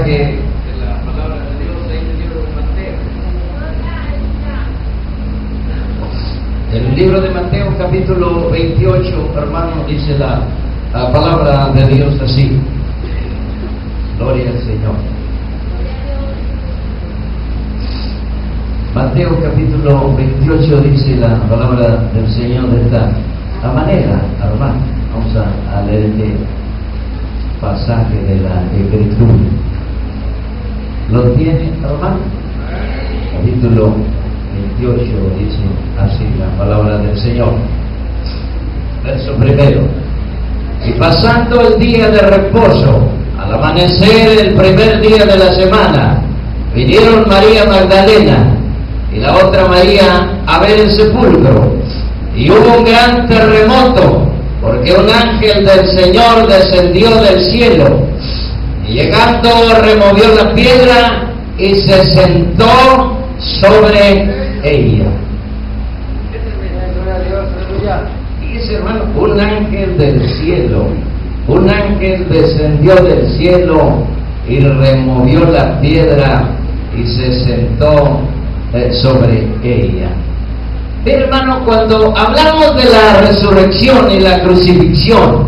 pasaje de la palabra de Dios ahí en el libro de Mateo. En el libro de Mateo, capítulo 28, hermano, dice la palabra de Dios así. Gloria al Señor. Mateo capítulo 28 dice la palabra del Señor de esta manera, hermano. Vamos a leer este pasaje de la Escritura. ¿Lo tiene, hermano? Capítulo 28 dice así la palabra del Señor. Verso primero. Y pasando el día de reposo, al amanecer el primer día de la semana, vinieron María Magdalena y la otra María a ver el sepulcro. Y hubo un gran terremoto, porque un ángel del Señor descendió del cielo, y llegando removió la piedra y se sentó sobre ella. Dice, hermano, un ángel del cielo, un ángel descendió del cielo y removió la piedra y se sentó sobre ella. Hermano, cuando hablamos de la resurrección y la crucifixión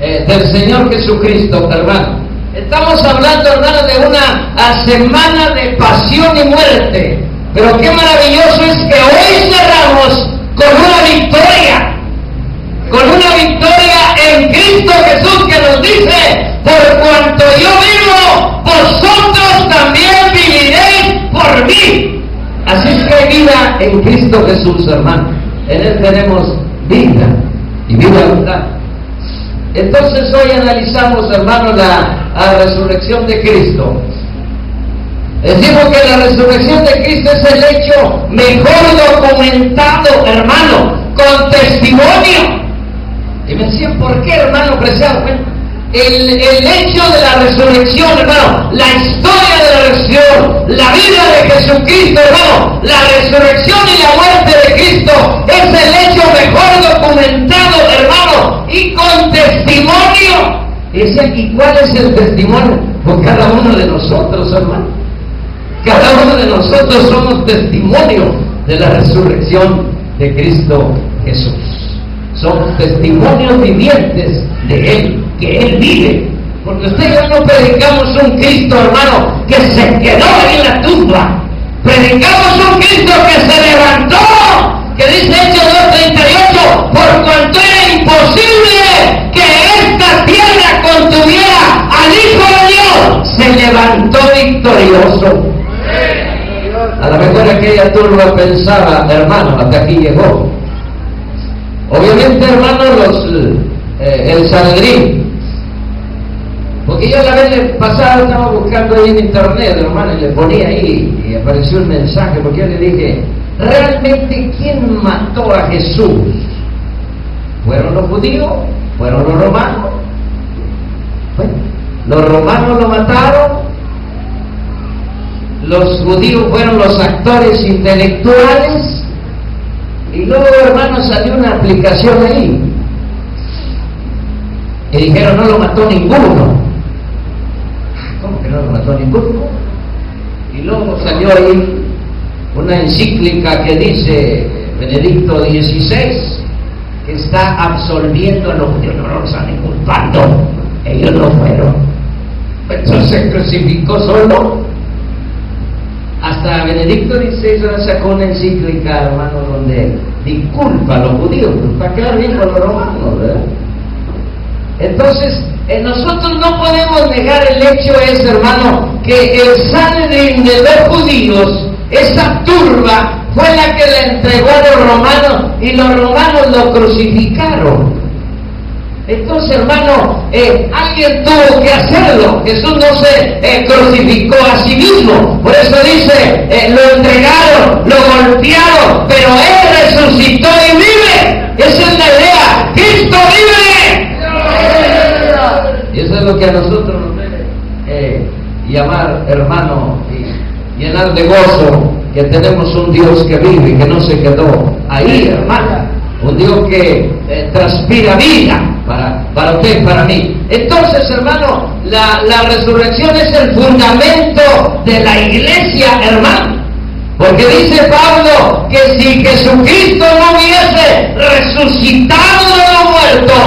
del Señor Jesucristo, hermano, estamos hablando, hermano, de una semana de pasión y muerte. Pero qué maravilloso es que hoy cerramos con una victoria en Cristo Jesús, que nos dice: por cuanto yo vivo, vosotros también viviréis por mí. Así es que hay vida en Cristo Jesús, hermano. En Él tenemos vida y vida abundante. Entonces hoy analizamos, hermano, la resurrección de Cristo. Decimos que la resurrección de Cristo es el hecho mejor documentado, hermano, con testimonio. Y me decían, ¿por qué, hermano preciado? El hecho de la resurrección, hermano, la historia de la resurrección, la vida de Jesucristo, hermano, la resurrección y la muerte de Cristo es el hecho mejor documentado, hermano, y con testimonio. Y decía, ¿y cuál es el testimonio? Pues cada uno de nosotros, hermano. Cada uno de nosotros somos testimonio de la resurrección de Cristo Jesús. Somos testimonios vivientes de Él, que Él vive. Porque usted y yo no predicamos un Cristo, hermano, que se quedó en la tumba. Predicamos un Cristo que se levantó, que dice Hechos 2:38, por cuanto era imposible que esta tierra contuviera al Hijo de Dios, se levantó victorioso. A lo mejor aquella turba pensaba, hermano, hasta aquí llegó. Obviamente, hermano, el Sanedrín, porque yo la vez pasada estaba buscando ahí en internet, hermano, y le ponía ahí y apareció el mensaje, porque yo le dije, ¿realmente quién mató a Jesús? ¿Fueron los judíos? ¿Fueron los romanos? Bueno, los romanos lo mataron, los judíos fueron los actores intelectuales. Y luego, hermanos, salió una aplicación ahí y dijeron, no lo mató ninguno. ¿Cómo que no lo mató ninguno? Y luego salió ahí una encíclica que dice Benedicto XVI, que está absolviendo a los judíos. No los están inculpando, ellos no fueron. Entonces se crucificó solo. Hasta Benedicto XVI sacó una encíclica, hermano, donde disculpa a los judíos, para quedar bien con los romanos, ¿verdad? Entonces, nosotros no podemos negar el hecho ese, hermano, que el Sanedrín de los judíos, esa turba, fue la que le entregó a los romanos, y los romanos lo crucificaron. Entonces, hermano, alguien tuvo que hacerlo. Jesús no se crucificó a sí mismo. Por eso dice, lo entregaron, lo golpearon, pero Él resucitó y vive. Esa es la idea. ¡Cristo vive! Y eso es lo que a nosotros nos debe llamar, hermano, y llenar de gozo, que tenemos un Dios que vive y que no se quedó ahí, hermano. Un Dios que transpira vida para usted y para mí. Entonces, hermano, la resurrección es el fundamento de la iglesia, hermano. Porque dice Pablo que si Jesucristo no hubiese resucitado de los muertos,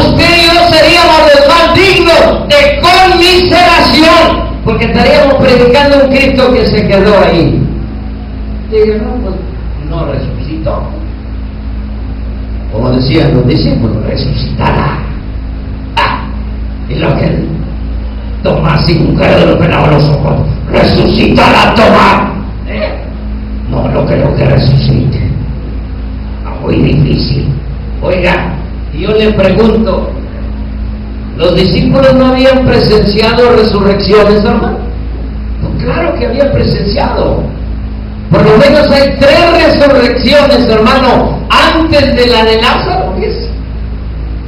usted y yo seríamos los más dignos de conmiseración, porque estaríamos predicando un Cristo que se quedó ahí. Diga, no, pues no resucitó. Como decían los discípulos, resucitará. Y lo que Tomás, incrédulo, pelaba los ojos, resucitará Tomás. No, no creo que resucite. Muy difícil. Oiga, yo le pregunto, ¿los discípulos no habían presenciado resurrecciones, hermano? Pues claro que habían presenciado. Por lo menos hay 3 resurrecciones, hermano, antes de la de Lázaro.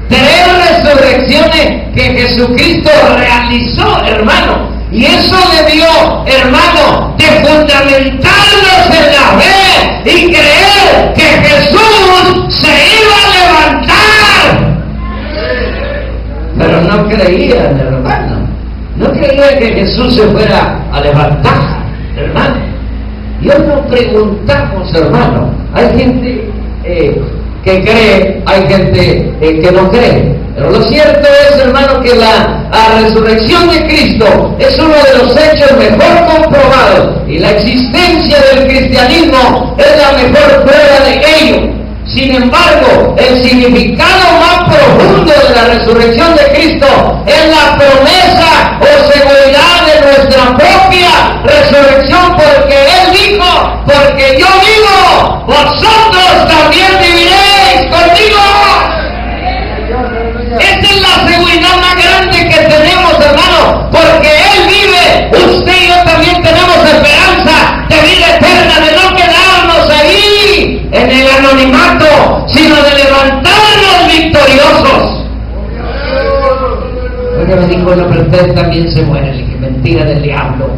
3 resurrecciones que Jesucristo realizó, hermano. Y eso debió, hermano, de fundamentarnos en la fe y creer que Jesús se iba a levantar. Pero no creían, hermano. No creían que Jesús se fuera a levantar, hermano. Y hoy nos preguntamos, hermano, hay gente que cree, hay gente que no cree. Pero lo cierto es, hermano, que la resurrección de Cristo es uno de los hechos mejor comprobados, y la existencia del cristianismo es la mejor prueba de ello. Sin embargo, el significado más profundo de la resurrección de Cristo es la promesa o seguridad de nuestra propia resurrección, porque Él dijo, porque yo vivo, vosotros también viviréis conmigo. Esta es la seguridad más grande que tenemos, hermano, porque Él vive, usted y yo también tenemos esperanza de vida eterna, de no quedarnos ahí en el anonimato, sino de levantarnos victoriosos. Oye, me dijo, no, pero ustedes también se mueren. Le dije, mentira del diablo.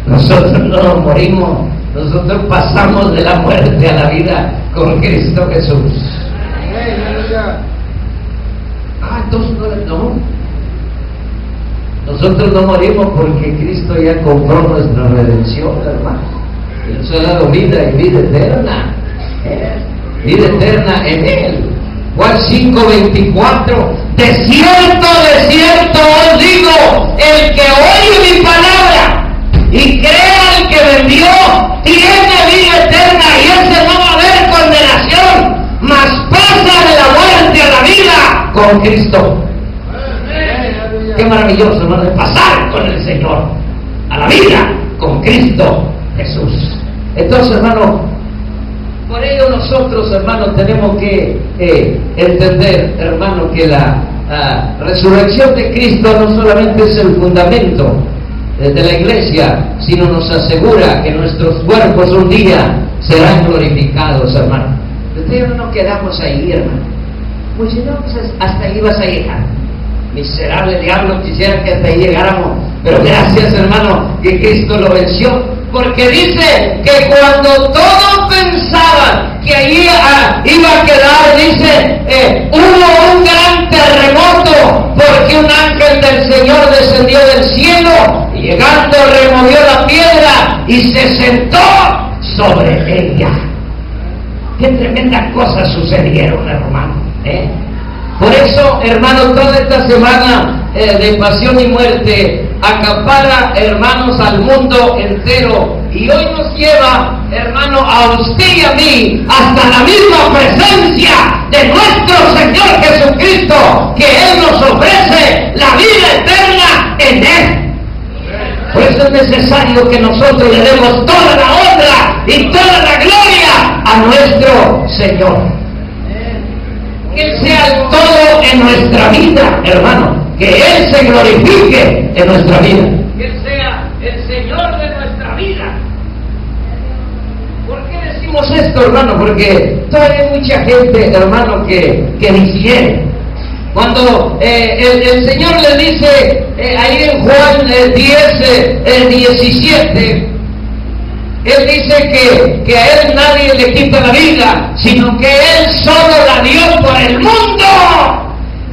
Nosotros no nos morimos, nosotros pasamos de la muerte a la vida con Cristo Jesús. Entonces no. Nosotros no morimos porque Cristo ya compró nuestra redención, hermano. Él nos ha dado vida y vida eterna. Vida eterna en Él. Juan 5:24. De cierto os digo, el que oye mi palabra y crea al que me envió, tiene vida eterna, y ese no va a haber condenación, mas pasa de la muerte a la vida con Cristo. Qué maravilloso, hermano, de pasar con el Señor a la vida con Cristo Jesús. Entonces, hermano, por ello nosotros, hermano, tenemos que entender, hermano, que la resurrección de Cristo no solamente es el fundamento de la iglesia, sino nos asegura que nuestros cuerpos un día serán glorificados, hermano. Ustedes no nos quedamos ahí, hermano. Pues si no, pues hasta ahí vas a llegar. Miserable diablo, quisiera que hasta ahí llegáramos. Pero gracias, hermano, que Cristo lo venció. Porque dice que cuando todos pensaban que allí iba a quedar, dice, hubo un gran terremoto, porque un ángel del Señor descendió del cielo, y llegando removió la piedra y se sentó sobre ella. Qué tremendas cosas sucedieron, hermano. Por eso, hermano, toda esta semana de pasión y muerte acapara, hermanos, al mundo entero, y hoy nos lleva, hermano, a usted y a mí hasta la misma presencia de nuestro Señor Jesucristo, que Él nos ofrece la vida eterna en Él. Por eso es necesario que nosotros le demos toda la honra y toda la gloria a nuestro Señor. Que Él sea el todo en nuestra vida, hermano. Que Él se glorifique en nuestra vida. Que Él sea el Señor de nuestra vida. ¿Por qué decimos esto, hermano? Porque todavía hay mucha gente, hermano, que difiere. Cuando el Señor le dice ahí en Juan 10:17, Él dice que a Él nadie le quita la vida, sino que Él solo la dio por el mundo.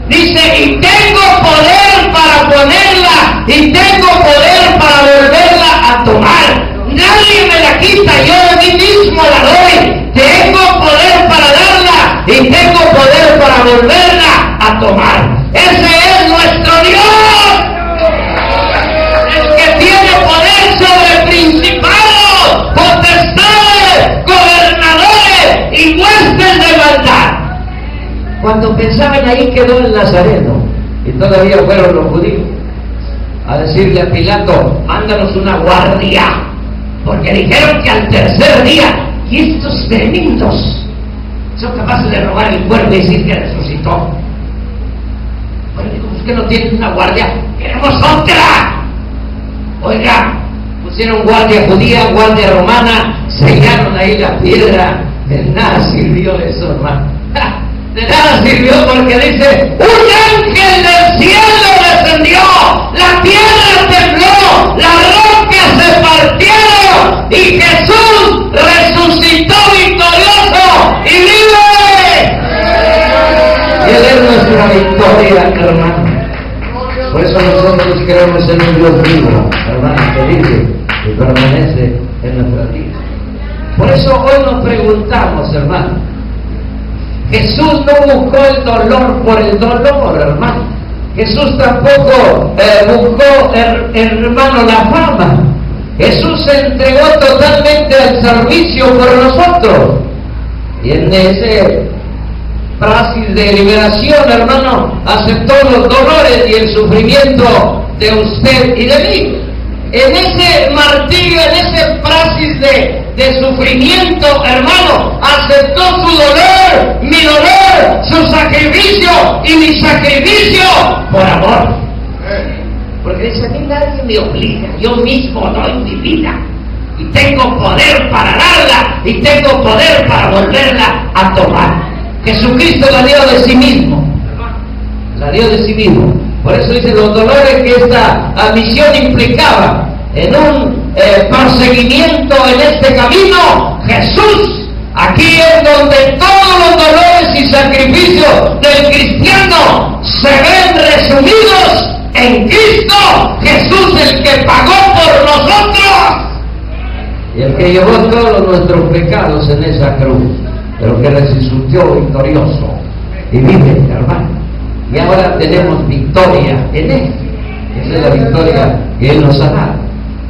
Dice, y tengo poder para ponerla, y tengo poder para volverla a tomar. Nadie me la quita, yo de mí mismo la doy. Tengo poder para darla, y tengo poder para volverla a tomar. Ese es nuestro Dios, el que tiene poder sobre principados, potestades, gobernadores y huestes de maldad. Cuando pensaban ahí quedó el Nazareno, y todavía fueron los judíos a decirle a Pilato, mándanos una guardia, porque dijeron que al tercer día, y estos tremendos son capaces de robar el cuerpo y decir que resucitó. Bueno, digo, ¿por qué no tienen una guardia? ¡Queremos otra! Oiga, pusieron guardia judía, guardia romana, sellaron ahí la piedra, de nada sirvió eso, hermano. De nada sirvió, porque dice, un ángel del cielo descendió, la tierra tembló, las rocas se partieron, y Jesús resucitó victorioso y vive. Y Él es nuestra victoria, hermano. Por eso nosotros creemos en un Dios vivo, hermano, que vive y permanece en nuestra vida. Por eso hoy nos preguntamos, hermano, Jesús no buscó el dolor por el dolor, hermano. Jesús tampoco buscó, hermano, la fama. Jesús se entregó totalmente al servicio por nosotros. Y en ese praxis de liberación, hermano, aceptó los dolores y el sufrimiento de usted y de mí. En ese martirio, en ese praxis de sufrimiento, hermano, aceptó su dolor, mi dolor, su sacrificio y mi sacrificio por amor. Porque dice, a mí nadie me obliga, yo mismo doy mi vida. Y tengo poder para darla, y tengo poder para volverla a tomar. Jesucristo la dio de sí mismo. La dio de sí mismo. Por eso dice, los dolores que esta misión implicaba en un perseguimiento en este camino, Jesús, aquí es donde todos los dolores y sacrificios del cristiano se ven resumidos en Cristo Jesús, el que pagó por nosotros y el que llevó todos nuestros pecados en esa cruz, pero que resucitó victorioso y vive, hermano. Y ahora tenemos victoria en Él. Esa es la victoria que Él nos ha dado.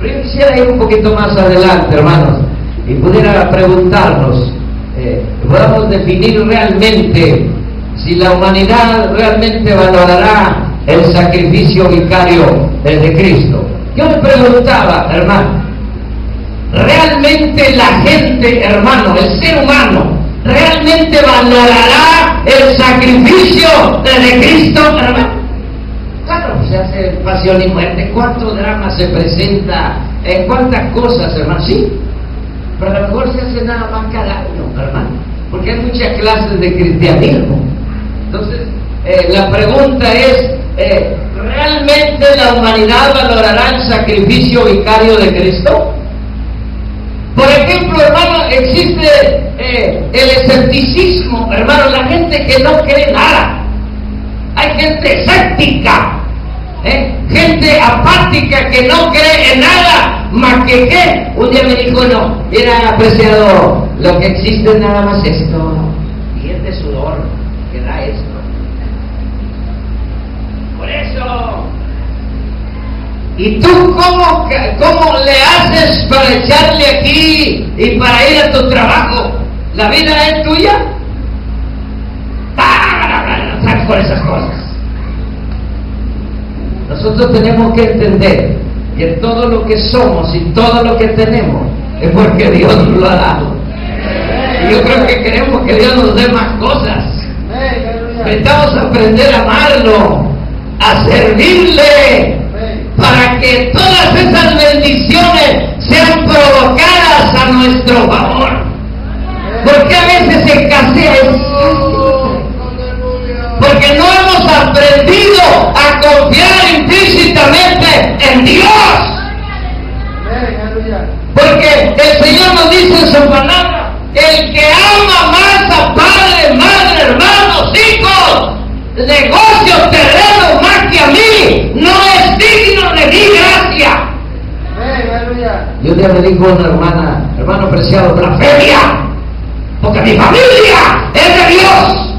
Pero yo quisiera ir un poquito más adelante, hermanos, y pudiera preguntarnos, podamos definir realmente si la humanidad realmente valorará el sacrificio vicario de Cristo. Yo me preguntaba, hermano, ¿realmente la gente, hermano, el ser humano, realmente valorará el sacrificio de Cristo, hermano? Claro, se hace pasión y muerte, cuánto drama se presenta, en cuántas cosas, hermano, sí, pero a lo mejor se hace nada más cada año, hermano, porque hay muchas clases de cristianismo. Entonces, la pregunta es, ¿realmente la humanidad valorará el sacrificio vicario de Cristo? Por ejemplo, hermano, existe el escepticismo, hermano, la gente que no cree nada. Hay gente escéptica, gente apática que no cree en nada más que ¿qué? Un día me dijo, no, mira, apreciado, lo que existe es nada más esto, y es de sudor que da esto. Por eso, ¿y tú cómo le haces para echarle aquí y para ir a tu trabajo? ¿La vida es tuya? No sabes por esas cosas. Nosotros tenemos que entender que todo lo que somos y todo lo que tenemos es porque Dios nos lo ha dado. Y yo creo que queremos que Dios nos dé más cosas. Necesitamos aprender a amarlo, a servirle, para que todas esas bendiciones sean provocadas a nuestro favor. Porque a veces escasea, porque no hemos aprendido a confiar implícitamente en Dios. Porque el Señor nos dice en su palabra, el que ama más a padre, madre, hermanos, hijos, negocio Y un día me dijo una hermana, hermano preciado, blasfemia, porque mi familia es de Dios.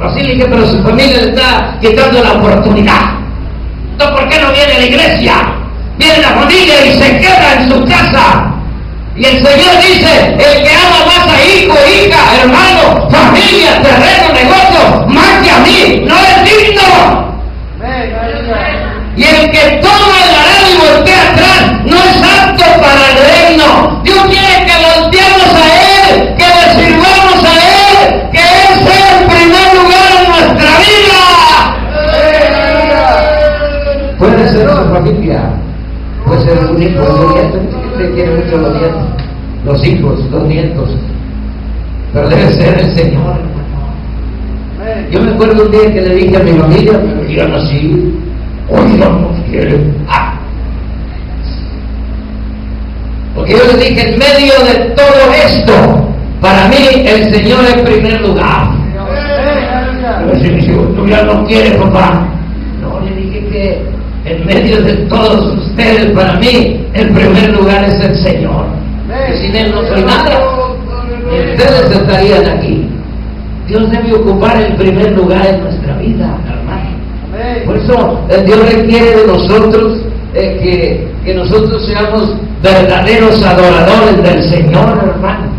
Así le dije, pero su familia le está quitando la oportunidad. Entonces, ¿por qué no viene a la iglesia? Viene la familia y se queda en su casa. Y el Señor dice, el que ama más a hijo, hija, hermano, familia, terreno, negocio, más que a mí, no es digno. Y el que toma el arado y voltea atrás, no es apto para el reino. Dios quiere que volteemos a Él, que le sirvamos a Él, que Él sea el primer lugar en nuestra vida. Puede ser su familia, puede ser un hijo, los nietos, usted quiere mucho los nietos, los hijos, los nietos, pero debe ser el Señor. Yo me acuerdo un día que le dije a mi familia, me dijeron así, oiga, no quiere. Porque yo le dije, en medio de todo esto, para mí el Señor es primer lugar. Pero si me dice, tú ya no quieres, papá. No, le dije que en medio de todos ustedes, para mí, el primer lugar es el Señor. Que sin Él no soy nada. Y ustedes estarían aquí. Dios debe ocupar el primer lugar en nuestra vida, hermano. Por eso Dios requiere de nosotros que nosotros seamos verdaderos adoradores del Señor, hermano.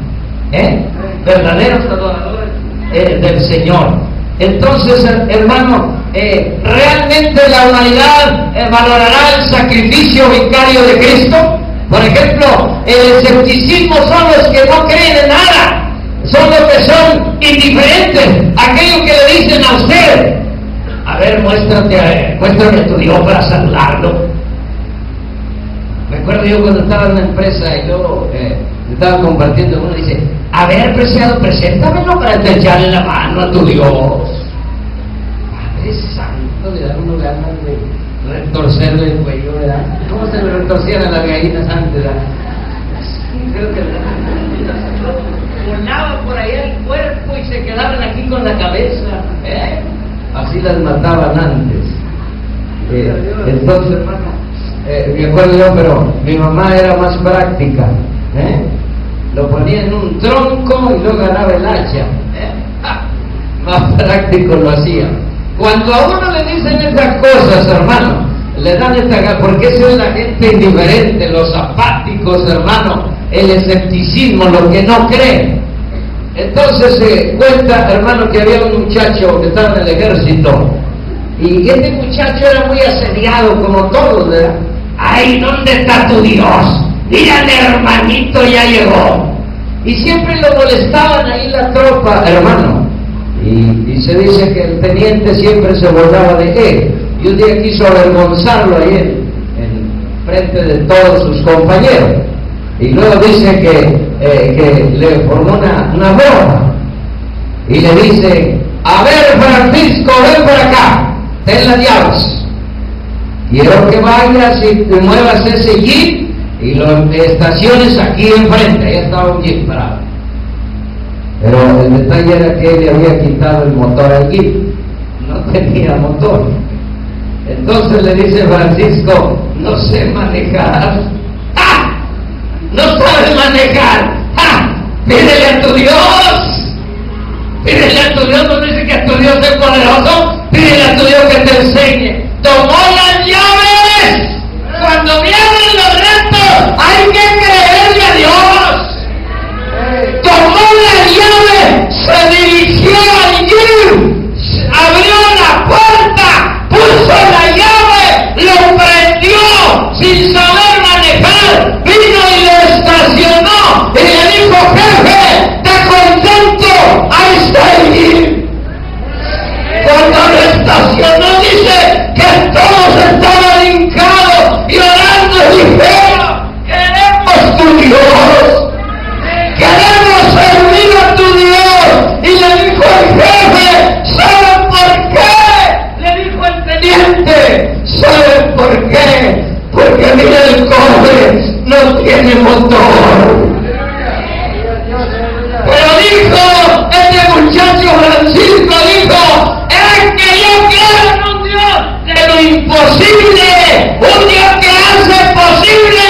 Verdaderos adoradores del Señor. Entonces, hermano, ¿realmente la humanidad valorará el sacrificio vicario de Cristo? Por ejemplo, el escepticismo son los que no creen en nada. Son los que son indiferentes, aquellos que le dicen a usted, a ver, muéstrame tu Dios para saludarlo. Recuerdo yo cuando estaba en una empresa y yo estaba compartiendo, uno dice, a ver, preciado, preséntamelo para echarle la mano a tu Dios. Padre Santo, le da uno ganas de retorcerle el cuello, ¿verdad? ¿Cómo se le retorcían a las gallinas antes, verdad? Creo que volaban por ahí el cuerpo y se quedaban aquí con la cabeza. Así las mataban antes. Entonces, hermano, me acuerdo yo, pero mi mamá era más práctica. Lo ponía en un tronco y luego agarraba el hacha. Más práctico lo hacía. Cuando a uno le dicen estas cosas, hermano, le dan esta, porque esa es la gente indiferente, los apáticos, hermano, el escepticismo, los que no creen. Entonces se cuenta, hermano, que había un muchacho que estaba en el ejército y este muchacho era muy asediado como todos, ¿verdad? ¡Ay, ¿dónde está tu Dios? Mírale, hermanito, ya llegó. Y siempre lo molestaban ahí la tropa, hermano. Y se dice que el teniente siempre se burlaba de él. Y un día quiso avergonzarlo ahí en frente de todos sus compañeros. Y luego dice que le formó una broma. Y le dice, a ver, Francisco, ven por acá, ten las llaves. Quiero que vayas y te muevas ese jeep y lo estaciones aquí enfrente. Ahí estaba un jeep parado. Pero el detalle era que él le había quitado el motor al jeep. No tenía motor. Entonces le dice Francisco, no sé manejar. ¡Ah! No sabes manejar. ¡Ah! Pídele a tu Dios. Pídele a tu Dios, no dice que tu Dios es poderoso. Pídele a tu Dios que te enseñe. Tomó las llaves. Cuando vienen los retos, hay que creerle a Dios. Tomó las llaves, se dirigió al jeep, abrió la puerta, puso la llave, lo prendió sin saber manejar, vino y lo estacionó y le dijo, jefe, ¿está contento? Ahí está el jeep. Cuando lo estacionó dice que todos estaban hincados y orando y dijeron, queremos tu Dios, queremos servir a tu Dios. Y le dijo el jefe, ¿saben por qué? Le dijo el teniente, ¿saben por qué? Porque mira el cobre, no tiene motor. Pero dijo, este muchacho Francisco dijo, es que yo quiero en un Dios de lo imposible, un Dios que hace posible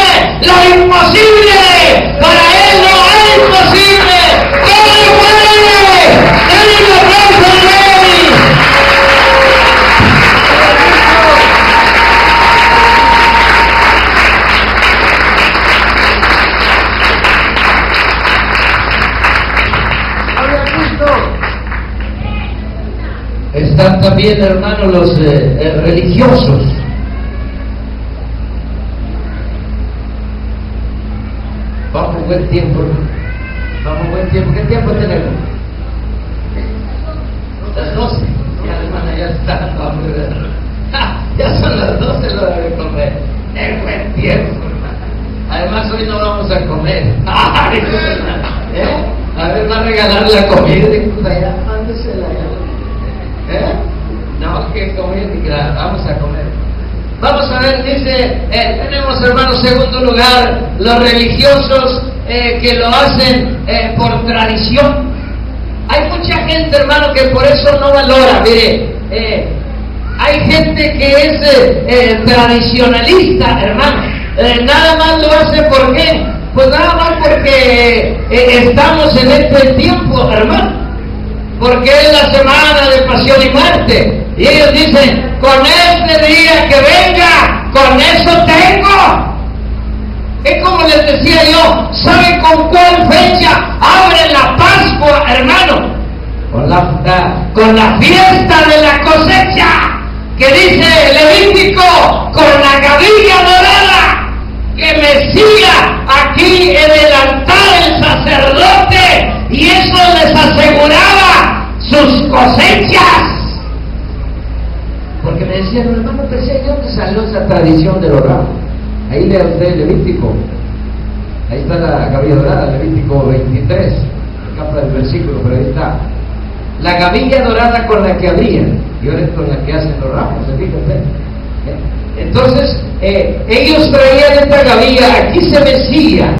Están también, hermanos, los religiosos. Vamos, buen tiempo, hermano. Vamos, buen tiempo. ¿Qué tiempo tenemos? Las 12. Ya, hermana, ya está. Ya son las 12 la hora de comer. Es buen tiempo, hermano. Además, hoy no vamos a comer. A ver, va a regalar la comida. Ya, mándesela ya. No, que comer ni nada. Vamos a comer. Vamos a ver, dice, tenemos, hermanos, segundo lugar, los religiosos que lo hacen por tradición. Hay mucha gente, hermano, que por eso no valora. Mire, hay gente que es tradicionalista, hermano. Nada más lo hace, ¿por qué? Pues nada más porque estamos en este tiempo, hermano. Porque es la semana de pasión y muerte. Y ellos dicen, con este día que venga, con eso tengo. Es como les decía yo, ¿saben con cuál fecha abre la Pascua, hermano? Con la fiesta de la cosecha, que dice Levítico, con la gavilla dorada, que me siga aquí en el altar el sacerdote, y eso les aseguraba sus cosechas. Porque me decían, hermano, pero ¿de dónde salió esa tradición de los ramos? Ahí lea usted Levítico. Ahí está la gavilla dorada, Levítico 23. Acá para el versículo, pero ahí está. La gavilla dorada con la que abrían, y ahora es con la que hacen los ramos, ¿se fija usted? Entonces, ellos traían esta gavilla, aquí se mecía